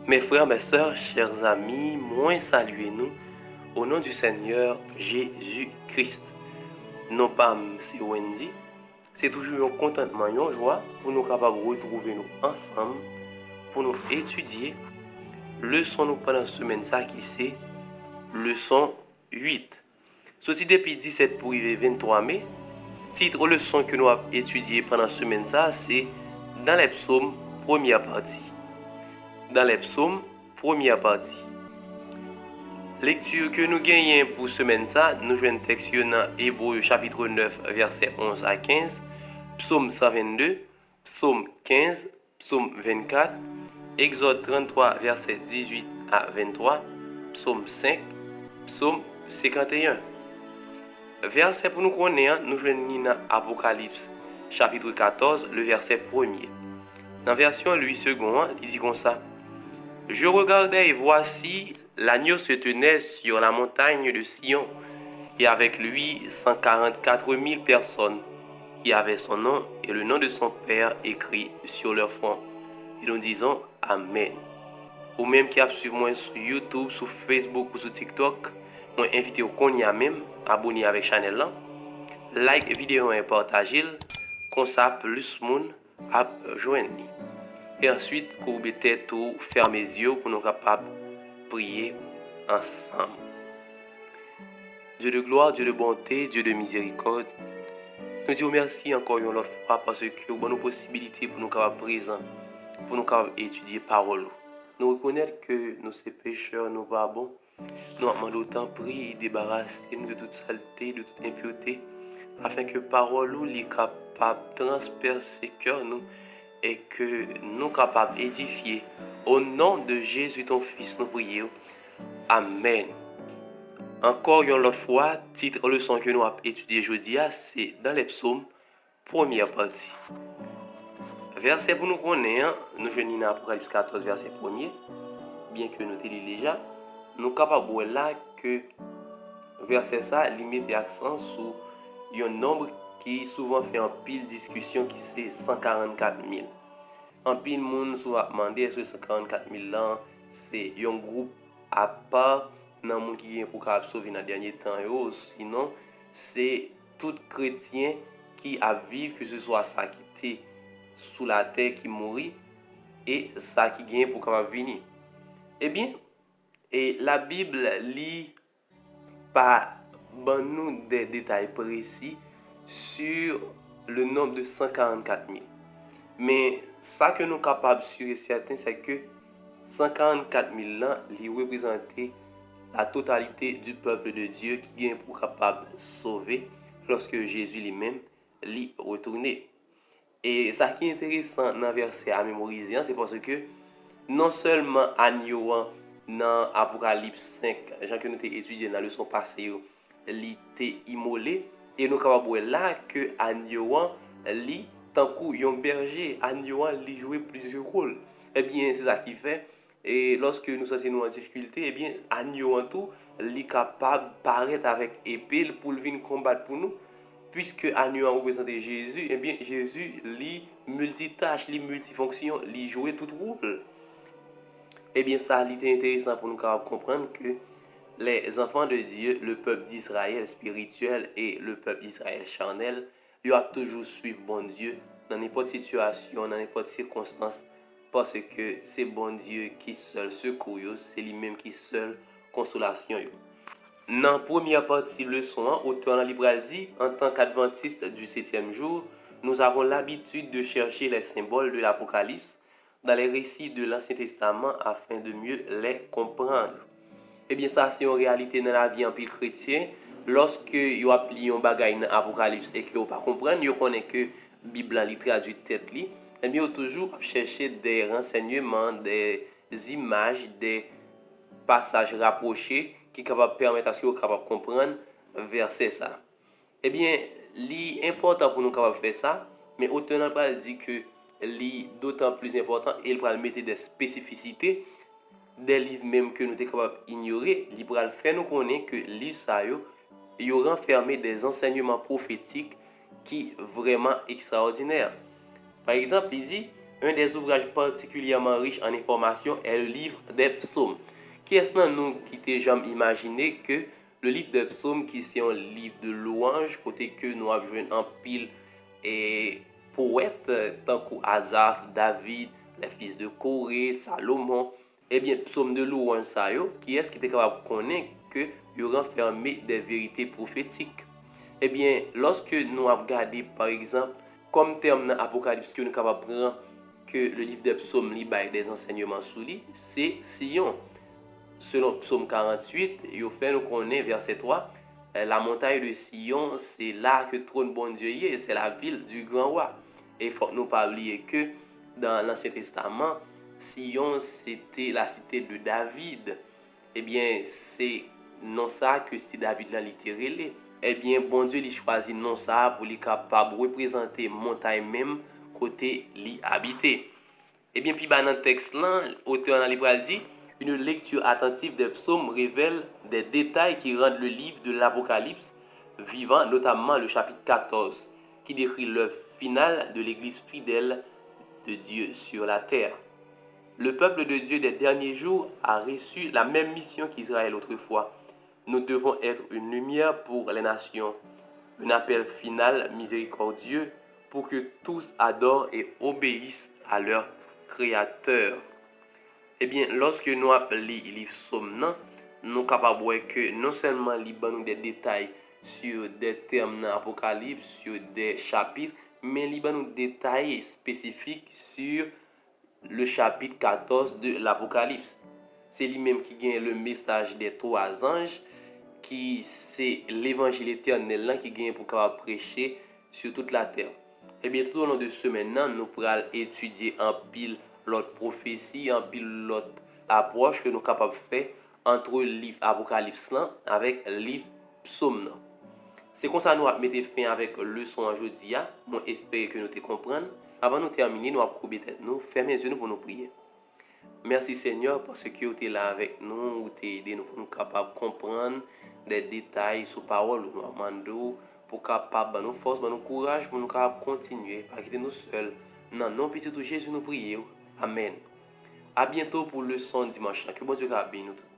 Mes frères, mes sœurs, chers amis, moins saluez-nous au nom du Seigneur Jésus-Christ. Non pas c'est Wendy, c'est toujours un contentement, une joie pour nous capables de retrouver nous ensemble pour nous étudier leçon nous pendant la semaine ça qui c'est leçon 8. Sorti depuis 17 pour arriver 23 mai, titre leçon que nous avons étudié pendant la semaine ça c'est dans les psaumes première partie. Dans les psaumes première partie. Lecture que nous gagnons pour semaine ça, nous jouons un texte dans Hébreux chapitre 9 verset 11 à 15, psaume 122, psaume 15, psaume 24, Exode 33 verset 18 à 23, psaume 5, psaume 51. Verset pour nous connaître, nous jouons dans Apocalypse chapitre 14, le verset 1er. Dans la version Louis II, il dit comme ça: Je regardais et voici, l'agneau se tenait sur la montagne de Sion, et avec lui 144 000 personnes qui avaient son nom et le nom de son Père écrit sur leur front. Et nous disons Amen. Ou même qui a suivi moi sur YouTube, sur Facebook ou sur TikTok, moi invité au Konya même, abonner avec la chaîne là, like vidéo et partager, comme ça plus monde à joindre. Et ensuite, courber tête ou fermer les yeux pour nous capables de prier ensemble. Dieu de gloire, Dieu de bonté, Dieu de miséricorde, nous disons merci encore une autre fois parce que vous avez une possibilité pour nous capables présents, pour nous capables étudier parole. Nous reconnaître que nous sommes pécheurs, nous pas bons. Nous demandons autant prier, débarrasser nous de toute saleté, de toute impureté, afin que parole nous soit capable de transpercer cœur nous et que nous capables d'édifier. Au nom de Jésus ton Fils, nous prions. Amen. Encore une autre fois, titre leçon que nous avons étudié aujourd'hui, c'est dans les psaumes, première partie. Verset pour nous connaître, nous jouons dans Apocalypse 14, verset 1er, bien que nous te lisons déjà, nous sommes capables de voir là que verset ça limite l'accent sur un nombre qui souvent fait en pile discussion qui c'est 144 000. En pile monde souvent demandé est-ce que 144 000 là c'est un groupe à part dans le monde qui vient pour sauver dans les derniers temps, sinon c'est tout chrétien qui a vécu, que ce soit ça qui était sous la terre qui mourit et ça qui vient pour capable venir. Eh bien, et la Bible lit pas nous des détails précis sur le nombre de 144 000. Mais ça que nous sommes capables de sûr et certain, c'est que 144 000 là, ils représentent la totalité du peuple de Dieu qui est pour capable de sauver lorsque Jésus lui-même l'y retourné. Et ça qui est intéressant dans le verset à mémoriser, c'est parce que non seulement agneau dans Apocalypse 5, Jean que nous avons étudié dans la leçon passée, il était immolé, et nous sommes capables de là que agneau li tant qu'un berger, agneau li jouait plusieurs rôles. Eh bien, c'est ça qui fait. Et lorsque nous sommes en difficulté, eh bien, agneau en tout, li capable de paraître avec épée pour venir combattre pour nous. Puisque agneau représente Jésus, eh bien, Jésus li multitâche, li multifonction, li jouait tout rôle. Eh bien, ça, c'est intéressant pour nous comprendre que les enfants de Dieu, le peuple d'Israël spirituel et le peuple d'Israël charnel, ils doivent toujours suivre bon Dieu dans n'importe situation, dans n'importe circonstance, parce que c'est bon Dieu qui seul secoue, c'est lui-même qui seul consolation. Dans la première partie de leçon, auteur dans Libral dit, en tant qu'adventiste du 7e jour, nous avons l'habitude de chercher les symboles de l'Apocalypse dans les récits de l'Ancien Testament afin de mieux les comprendre. Eh bien, ça, c'est une réalité dans la vie en pile chrétien. Lorsque vous appelez un bagage dans l'Apocalypse et que vous ne comprenez pas, vous connaissez que la Bible li traduit tête li, eh bien, vous toujours chercher des renseignements, des images, des passages rapprochés qui capable permettre à ce que vous capable comprendre verset ça. Eh bien, l'important pour nous capable faire ça, mais auteur n'a dit que d'autant plus important et il va mettre des spécificités des livres même que nous sommes capables d'ignorer, il va faire nous connaître que livre ça il renfermé des enseignements prophétiques qui vraiment extraordinaires. Par exemple, il dit un des ouvrages particulièrement riches en informations est le livre des psaumes. Qui est-ce que nous qui t'ai jamais imaginé que le livre des psaumes qui c'est un livre de louange côté que nous avons joué en pile et poètes tant que Asaph, David, les fils de Corée, Salomon, eh bien psaume de louange ça yo, qui est-ce qui était capable de connaître que il renfermé des vérités prophétiques. Eh bien, lorsque nous avons regardé par exemple comme terme dans Apocalypse que nous sommes capables de prendre que le livre des psaumes lit des enseignements sous lui, c'est Sion. Selon Psaume 48, il fait nous connaît verset 3, la montagne de Sion, c'est là que trône bon Dieu y est, c'est la ville du grand roi. Et il faut que nous pas oublier que dans l'Ancien Testament, Sion c'était la cité de David. Eh bien, c'est non ça que c'est David là littéralement. Eh bien, bon Dieu il choisit non ça pour lui capable représenter montagne même côté li habité. Eh bien, puis dans le texte là, l'auteur dans le dit, une lecture attentive des psaumes révèle des détails qui rendent le livre de l'Apocalypse vivant, notamment le chapitre 14, qui décrit l'œuvre finale de l'Église fidèle de Dieu sur la terre. Le peuple de Dieu des derniers jours a reçu la même mission qu'Israël autrefois. Nous devons être une lumière pour les nations, un appel final miséricordieux pour que tous adorent et obéissent à leur Créateur. Eh bien, lorsque nous appelons les psaumes, nous sommes capables de voir que non seulement il nous des détails sur des termes dans l'Apocalypse, sur des chapitres, mais il nous des détails spécifiques sur le chapitre 14 de l'Apocalypse. C'est lui-même qui gagne le message des trois anges, qui c'est l'évangile éternel qui gagne pour prêcher sur toute la terre. Et bien tout au long de ce maintenant, nous pourrons étudier en pile l'autre prophétie, en pile l'autre approche que nous sommes capables de faire entre le livre Apocalypse avec le livre Psaume. C'est comme ça que nous allons mettre fin avec le leçon aujourd'hui. Moi, j'espère que nous te comprendre. Avant de terminer, nous allons couper tête nous, fermer les yeux pour nous prier. Merci Seigneur parce que tu es là avec nous, tu es aidé nous pour nous capables de comprendre des détails sur parole nous demandons pour capable nous force, nous courage pour nous capable continuer, pas quitter nous seuls. Non, non petit Jésus nous prions. Amen. À bientôt pour le son dimanche. Que bon Dieu bénisse nous.